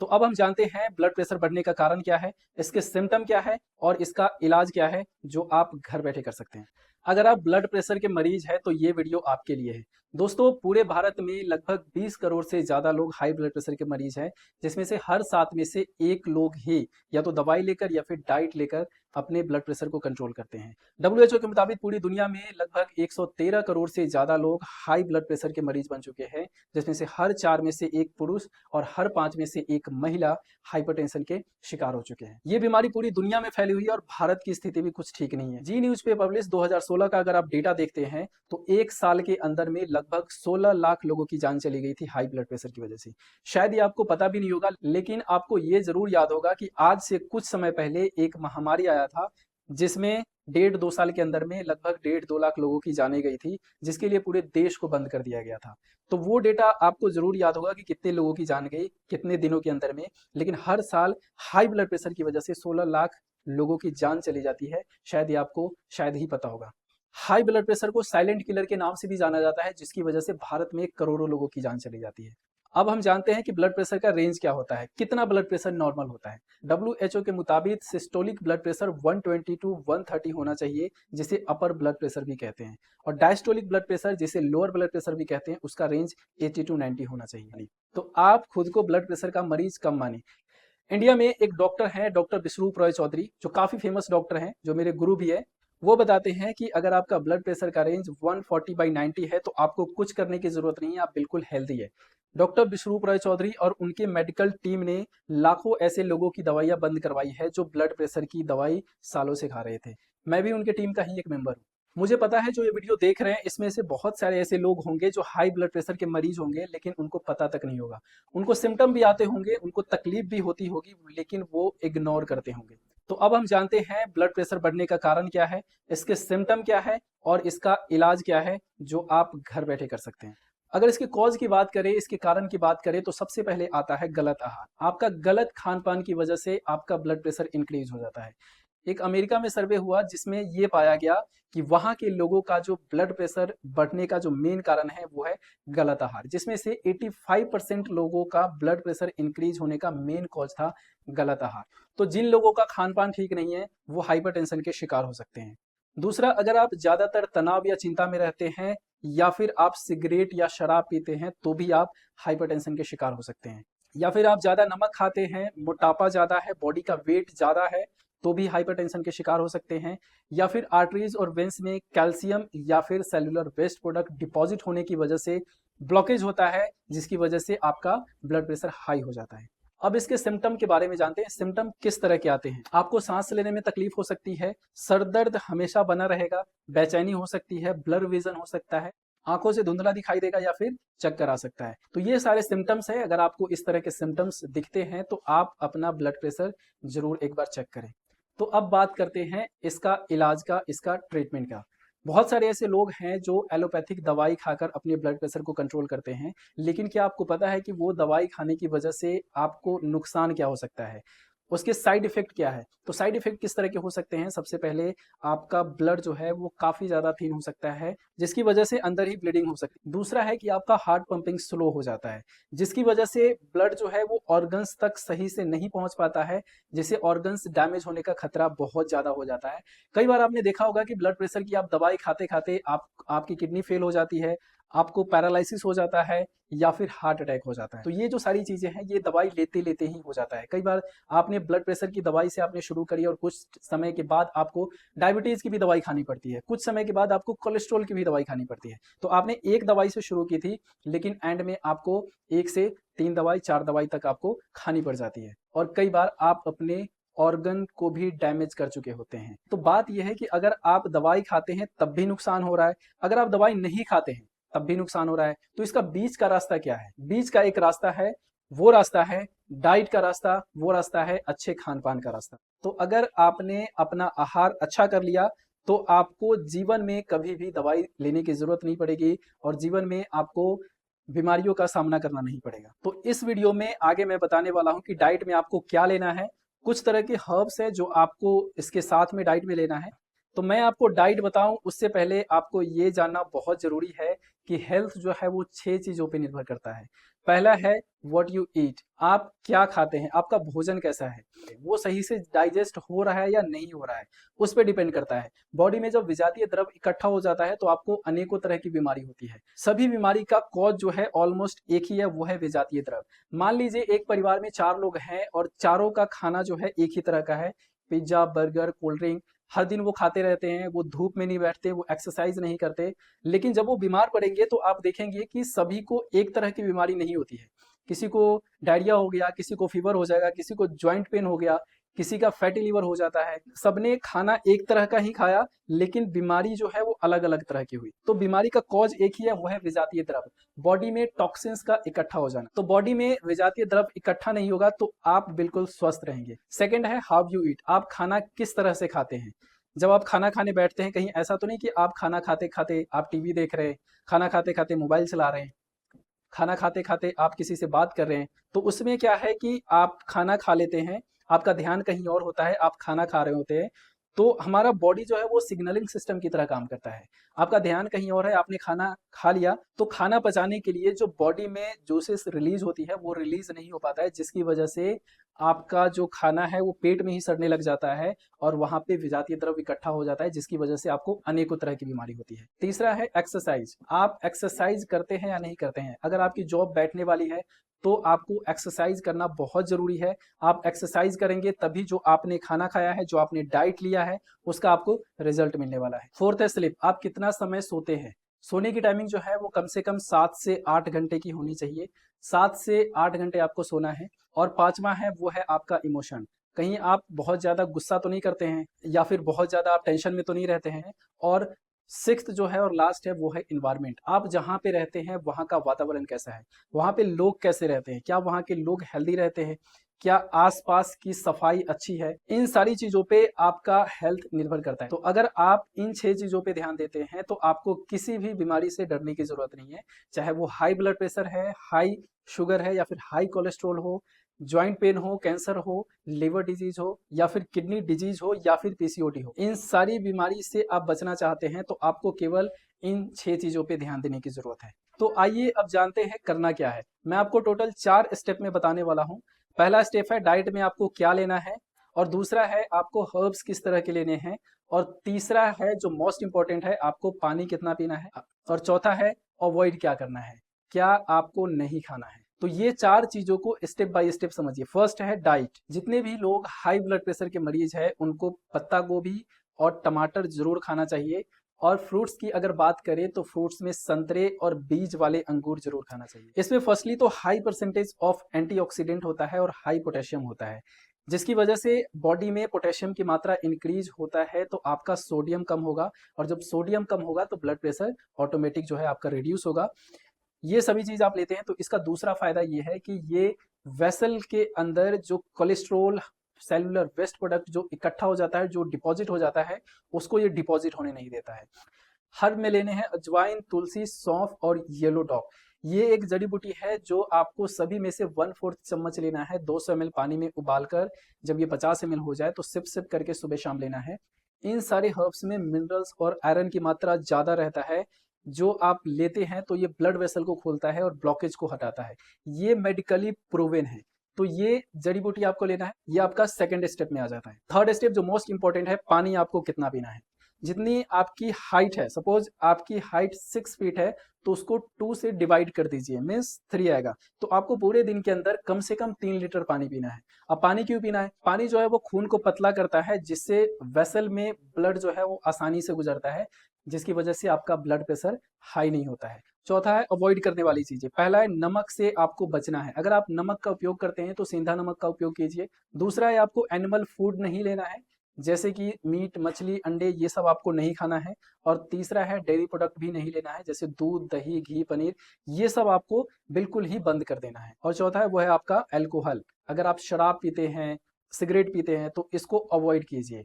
तो अब हम जानते हैं ब्लड प्रेशर बढ़ने का कारण क्या है, इसके सिम्टम क्या है और इसका इलाज क्या है जो आप घर बैठे कर सकते हैं। अगर आप ब्लड प्रेशर के मरीज हैं तो ये वीडियो आपके लिए है। दोस्तों, पूरे भारत में लगभग 20 करोड़ से ज्यादा लोग हाई ब्लड प्रेशर के मरीज हैं, जिसमें से हर 7 में से एक लोग ही या तो दवाई लेकर या फिर डाइट लेकर अपने ब्लड प्रेशर को कंट्रोल करते हैं। डब्ल्यूएचओ के मुताबिक पूरी दुनिया में लगभग 113 करोड़ से ज्यादा लोग हाई ब्लड प्रेशर के मरीज बन चुके हैं, जिसमें से हर 4 में से एक पुरुष और हर 5 में से एक महिला हाइपरटेंशन के शिकार हो चुके हैं। ये बीमारी पूरी दुनिया में फैली हुई है और भारत की स्थिति भी कुछ ठीक नहीं है। जी न्यूज पे पब्लिश 2016 का अगर आप डेटा देखते हैं तो एक साल के अंदर में लगभग 16 लाख लोगों की जान चली गई थी हाई ब्लड प्रेशर की वजह से। शायद ये आपको पता भी नहीं होगा, लेकिन आपको ये जरूर याद होगा कि आज से कुछ समय पहले एक महामारी आया था जिसमें 1.5-2 साल के अंदर में लगभग 1.5-2 लाख लोगों की जाने गई थी, जिसके लिए पूरे देश को बंद कर दिया गया था। तो वो डेटा आपको जरूर याद होगा कि कितने लोगों की जान गई कितने दिनों के अंदर में। लेकिन हर साल हाई ब्लड प्रेशर की वजह से 16 लाख लोगों की जान चली जाती है। शायद ये आपको शायद ही पता होगा। हाई ब्लड प्रेशर को साइलेंट किलर के नाम से भी जाना जाता है, जिसकी वजह से भारत में करोड़ों लोगों की जान चली जाती है। अब हम जानते हैं कि ब्लड प्रेशर का रेंज क्या होता है, कितना ब्लड प्रेशर नॉर्मल होता है। डब्ल्यूएचओ के मुताबिक सिस्टोलिक ब्लड प्रेशर 120 टू 130 होना चाहिए, जिसे अपर ब्लड प्रेशर भी कहते हैं, और डायस्टोलिक ब्लड प्रेशर जिसे लोअर ब्लड प्रेशर भी कहते हैं, उसका रेंज 80 टू 90 होना चाहिए। तो आप खुद को ब्लड प्रेशर का मरीज कम माने। इंडिया में एक डॉक्टर हैं, डॉक्टर विष्णु रॉय चौधरी, जो काफी फेमस डॉक्टर हैं, जो मेरे गुरु भी है। वो बताते हैं कि अगर आपका ब्लड प्रेशर का रेंज 140/90 है तो आपको कुछ करने की जरूरत नहीं है, आप बिल्कुल हेल्दी है। डॉक्टर विष्णु रॉय चौधरी और उनके मेडिकल टीम ने लाखों ऐसे लोगों की दवाइयां बंद करवाई है जो ब्लड प्रेशर की दवाई सालों से खा रहे थे। मैं भी उनके टीम का ही एक मेंबर हूँ। मुझे पता है जो ये वीडियो देख रहे हैं इसमें से बहुत सारे ऐसे लोग होंगे जो हाई ब्लड प्रेशर के मरीज होंगे, लेकिन उनको पता तक नहीं होगा। उनको सिम्टम भी आते होंगे, उनको तकलीफ भी होती होगी, लेकिन वो इग्नोर करते होंगे। तो अब हम जानते हैं ब्लड प्रेशर बढ़ने का कारण क्या है, इसके सिम्टम क्या है और इसका इलाज क्या है जो आप घर बैठे कर सकते हैं। अगर इसके कॉज की बात करें, इसके कारण की बात करें, तो सबसे पहले आता है गलत आहार। आपका गलत खान पान की वजह से आपका ब्लड प्रेशर इंक्रीज हो जाता है। एक अमेरिका में सर्वे हुआ जिसमें ये पाया गया कि वहां के लोगों का जो ब्लड प्रेशर बढ़ने का जो मेन कारण है वो है गलत आहार, जिसमें से 85% लोगों का ब्लड प्रेशर इंक्रीज होने का मेन कॉज था गलत आहार। तो जिन लोगों का खान पान ठीक नहीं है वो हाइपरटेंशन के शिकार हो सकते हैं। दूसरा, अगर आप ज्यादातर तनाव या चिंता में रहते हैं या फिर आप सिगरेट या शराब पीते हैं तो भी आप हाइपरटेंशन के शिकार हो सकते हैं। या फिर आप ज्यादा नमक खाते हैं, मोटापा ज्यादा है, बॉडी का वेट ज्यादा है, तो भी हाइपरटेंशन के शिकार हो सकते हैं। या फिर आर्टरीज और वेंस में कैल्शियम या फिर सेलुलर वेस्ट प्रोडक्ट डिपॉजिट होने की वजह से ब्लॉकेज होता है, जिसकी वजह से आपका ब्लड प्रेशर हाई हो जाता है। अब इसके सिम्टम के बारे में जानते हैं। सिम्टम किस तरह के आते हैं। आपको सांस लेने में तकलीफ हो सकती है, सर दर्द हमेशा बना रहेगा, बेचैनी हो सकती है, ब्लर विजन हो सकता है, आंखों से धुंधला दिखाई देगा या फिर चक्कर आ सकता है। तो ये सारे सिम्टम्स है। अगर आपको इस तरह के सिम्टम्स दिखते हैं तो आप अपना ब्लड प्रेशर जरूर एक बार चेक करें। तो अब बात करते हैं इसका इलाज का, इसका ट्रीटमेंट का। बहुत सारे ऐसे लोग हैं जो एलोपैथिक दवाई खाकर अपने ब्लड प्रेशर को कंट्रोल करते हैं, लेकिन क्या आपको पता है कि वो दवाई खाने की वजह से आपको नुकसान क्या हो सकता है, उसके साइड इफेक्ट क्या है। तो साइड इफेक्ट किस तरह के हो सकते हैं। सबसे पहले आपका ब्लड जो है वो काफी ज्यादा थिन हो सकता है, जिसकी वजह से अंदर ही ब्लीडिंग हो सकती है। दूसरा है कि आपका हार्ट पंपिंग स्लो हो जाता है, जिसकी वजह से ब्लड जो है वो ऑर्गन्स तक सही से नहीं पहुंच पाता है, जिससे ऑर्गन्स डैमेज होने का खतरा बहुत ज्यादा हो जाता है। कई बार आपने देखा होगा कि ब्लड प्रेशर की आप दवाई खाते खाते आपकी किडनी फेल हो जाती है, आपको पैरालिसिस हो जाता है या फिर हार्ट अटैक हो जाता है। तो ये जो सारी चीजें हैं ये दवाई लेते लेते ही हो जाता है। कई बार आपने ब्लड प्रेशर की दवाई से आपने शुरू करी और कुछ समय के बाद आपको डायबिटीज की भी दवाई खानी पड़ती है, कुछ समय के बाद आपको कोलेस्ट्रॉल की भी दवाई खानी पड़ती है। तो आपने एक दवाई से शुरू की थी, लेकिन एंड में आपको 1 से 3 दवाई 4 दवाई तक आपको खानी पड़ जाती है, और कई बार आप अपने ऑर्गन को भी डैमेज कर चुके होते हैं। तो बात यह है कि अगर आप दवाई खाते हैं तब भी नुकसान हो रहा है, अगर आप दवाई नहीं खाते हैं तब भी नुकसान हो रहा है। तो इसका बीच का रास्ता क्या है। बीच का एक रास्ता है, वो रास्ता है डाइट का रास्ता, वो रास्ता है अच्छे खान पान का रास्ता। तो अगर आपने अपना आहार अच्छा कर लिया तो आपको जीवन में कभी भी दवाई लेने की जरूरत नहीं पड़ेगी और जीवन में आपको बीमारियों का सामना करना नहीं पड़ेगा। तो इस वीडियो में आगे मैं बताने वाला हूं कि डाइट में आपको क्या लेना है। कुछ तरह के हर्ब्स है जो आपको इसके साथ में डाइट में लेना है। तो मैं आपको डाइट बताऊं उससे पहले आपको ये जानना बहुत जरूरी है कि हेल्थ जो है वो 6 चीजों पे निर्भर करता है। पहला है व्हाट यू ईट, आप क्या खाते हैं, आपका भोजन कैसा है, वो सही से डाइजेस्ट हो रहा है या नहीं हो रहा है, उस पर डिपेंड करता है। बॉडी में जब विजातीय द्रव इकट्ठा हो जाता है तो आपको अनेकों तरह की बीमारी होती है। सभी बीमारी का कॉज जो है ऑलमोस्ट एक ही है, वो है विजातीय द्रव। मान लीजिए एक परिवार में 4 लोग हैं और चारों का खाना जो है एक ही तरह का है, पिज्जा, बर्गर, कोल्ड ड्रिंक, हर दिन वो खाते रहते हैं, वो धूप में नहीं बैठते, वो एक्सरसाइज नहीं करते, लेकिन जब वो बीमार पड़ेंगे तो आप देखेंगे कि सभी को एक तरह की बीमारी नहीं होती है। किसी को डायरिया हो गया, किसी को फीवर हो जाएगा, किसी को ज्वाइंट पेन हो गया, किसी का फैटी लिवर हो जाता है। सबने खाना एक तरह का ही खाया, लेकिन बीमारी जो है वो अलग अलग तरह की हुई। तो बीमारी का कॉज एक ही है, वो है विजातीय द्रव, बॉडी में टॉक्सिन्स का इकट्ठा हो जाना। तो बॉडी में विजातीय द्रव इकट्ठा नहीं होगा तो आप बिल्कुल स्वस्थ रहेंगे। सेकंड है हाउ यू ईट, आप खाना किस तरह से खाते हैं। जब आप खाना खाने बैठते हैं, कहीं ऐसा तो नहीं कि आप खाना खाते खाते आप टीवी देख रहे हैं, खाना खाते खाते मोबाइल चला रहे हैं, खाना खाते खाते आप किसी से बात कर रहे हैं, तो उसमें क्या है कि आप खाना खा लेते हैं, आपका ध्यान कहीं और होता है, आप खाना खा रहे होते हैं, तो हमारा बॉडी जो है वो सिग्नलिंग सिस्टम की तरह काम करता है। आपका ध्यान कहीं और है, आपने खाना खा लिया, तो खाना पचाने के लिए जो बॉडी में जूसेस रिलीज होती है वो रिलीज नहीं हो पाता है, जिसकी वजह से आपका जो खाना है वो पेट में ही सड़ने लग जाता है और वहां पे विजातीय द्रव इकट्ठा हो जाता है, जिसकी वजह से आपको अनेकों तरह की बीमारी होती है। तीसरा है एक्सरसाइज, आप एक्सरसाइज करते हैं या नहीं करते हैं। अगर आपकी जॉब बैठने वाली है तो आपको एक्सरसाइज करना बहुत जरूरी है। आप एक्सरसाइज करेंगे तभी जो आपने खाना खाया है, जो आपने डाइट लिया है, उसका आपको रिजल्ट मिलने वाला है। फोर्थ है स्लीप, आप कितना समय सोते हैं। सोने की टाइमिंग जो है वो कम से कम 7 से 8 घंटे की होनी चाहिए। 7 से 8 घंटे आपको सोना है। और पांचवा है वो है आपका इमोशन, कहीं आप बहुत ज्यादा गुस्सा तो नहीं करते हैं या फिर बहुत ज्यादा आप टेंशन में तो नहीं रहते हैं। और सिक्स्थ जो है और लास्ट है वो है इन्वायरमेंट, आप जहाँ पे रहते हैं वहाँ का वातावरण कैसा है, वहाँ पे लोग कैसे रहते हैं, क्या वहाँ के लोग हेल्दी रहते हैं, क्या आसपास की सफाई अच्छी है। इन सारी चीजों पे आपका हेल्थ निर्भर करता है। तो अगर आप इन 6 चीजों पे ध्यान देते हैं तो आपको किसी भी बीमारी से डरने की जरूरत नहीं है, चाहे वो हाई ब्लड प्रेशर है, हाई शुगर है, या फिर हाई कोलेस्ट्रॉल हो, ज्वाइंट पेन हो, कैंसर हो, लिवर डिजीज हो, या फिर किडनी डिजीज हो, या फिर पीसीओडी हो। इन सारी बीमारी से आप बचना चाहते हैं तो आपको केवल इन 6 चीजों पे ध्यान देने की जरूरत है। तो आइए अब जानते हैं करना क्या है। मैं आपको टोटल 4 स्टेप में बताने वाला हूँ। पहला स्टेप है डाइट में आपको क्या लेना है, और दूसरा है आपको हर्ब्स किस तरह के लेने हैं, और तीसरा है जो मोस्ट इंपॉर्टेंट है आपको पानी कितना पीना है, और चौथा है अवॉइड क्या करना है, क्या आपको नहीं खाना है। तो ये 4 चीजों को स्टेप बाय स्टेप समझिए। फर्स्ट है डाइट, जितने भी लोग हाई ब्लड प्रेशर के मरीज है उनको पत्ता गोभी और टमाटर जरूर खाना चाहिए। और फ्रूट्स की अगर बात करें तो फ्रूट्स में संतरे और बीज वाले अंगूर जरूर खाना चाहिए। इसमें फर्स्टली तो हाई परसेंटेज ऑफ एंटीऑक्सीडेंट होता है और हाई पोटेशियम होता है, जिसकी वजह से बॉडी में पोटेशियम की मात्रा इंक्रीज होता है तो आपका सोडियम कम होगा, और जब सोडियम कम होगा तो ब्लड प्रेशर ऑटोमेटिक जो है आपका रिड्यूस होगा। ये सभी चीज आप लेते हैं तो इसका दूसरा फायदा ये है कि ये वेसल के अंदर जो कोलेस्ट्रोल, सेलुलर वेस्ट प्रोडक्ट जो इकट्ठा हो जाता है, जो डिपॉजिट हो जाता है, उसको ये डिपॉजिट होने नहीं देता है। हर्ब में लेने हैं अजवाइन, तुलसी, सौंफ और येलो डॉग। ये एक जड़ी बूटी है जो आपको सभी में से 1/4 चम्मच लेना है 200 ml पानी में उबालकर। जब ये 50 ml हो जाए तो सिप सिप करके सुबह शाम लेना है। इन सारे हर्ब्स में मिनरल्स और आयरन की मात्रा ज्यादा रहता है, जो आप लेते हैं तो ये ब्लड वेसल को खोलता है और ब्लॉकेज को हटाता है। ये मेडिकली प्रूवन है। तो ये जड़ी बूटी आपको लेना है। ये आपका सेकंड स्टेप में आ जाता है। थर्ड स्टेप जो मोस्ट इंपॉर्टेंट है, पानी आपको कितना पीना है। जितनी आपकी हाइट है, सपोज आपकी हाइट 6 फीट है तो उसको 2 से डिवाइड कर दीजिए, मीन्स 3 आएगा। तो आपको पूरे दिन के अंदर कम से कम 3 लीटर पानी पीना है। अब पानी क्यों पीना है? पानी जो है वो खून को पतला करता है, जिससे वेसल में ब्लड जो है वो आसानी से गुजरता है, जिसकी वजह से आपका ब्लड प्रेशर हाई नहीं होता है। चौथा है अवॉइड करने वाली चीजें। पहला है नमक से आपको बचना है। अगर आप नमक का उपयोग करते हैं तो सेंधा नमक का उपयोग कीजिए। दूसरा है आपको एनिमल फूड नहीं लेना है, जैसे कि मीट, मछली, अंडे, ये सब आपको नहीं खाना है। और तीसरा है डेयरी प्रोडक्ट भी नहीं लेना है, जैसे दूध, दही, घी, पनीर, ये सब आपको बिल्कुल ही बंद कर देना है। और चौथा है वो है आपका अल्कोहल। अगर आप शराब पीते हैं, सिगरेट पीते हैं तो इसको अवॉइड कीजिए।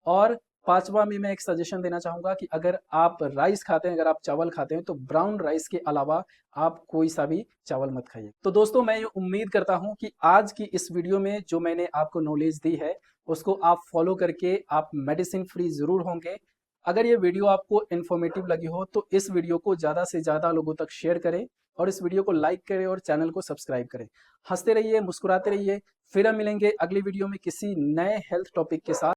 और पांचवा में मैं एक सजेशन देना चाहूंगा कि अगर आप राइस खाते हैं, अगर आप चावल खाते हैं तो ब्राउन राइस के अलावा आप कोई सा भी चावल मत खाइए। तो दोस्तों मैं ये उम्मीद करता हूं कि आज की इस वीडियो में जो मैंने आपको नॉलेज दी है उसको आप फॉलो करके आप मेडिसिन फ्री जरूर होंगे। अगर ये वीडियो आपको इन्फॉर्मेटिव लगी हो तो इस वीडियो को ज़्यादा से ज़्यादा लोगों तक शेयर करें और इस वीडियो को लाइक करें और चैनल को सब्सक्राइब करें। हंसते रहिए, मुस्कुराते रहिए। फिर हम मिलेंगे अगली वीडियो में किसी नए हेल्थ टॉपिक के साथ।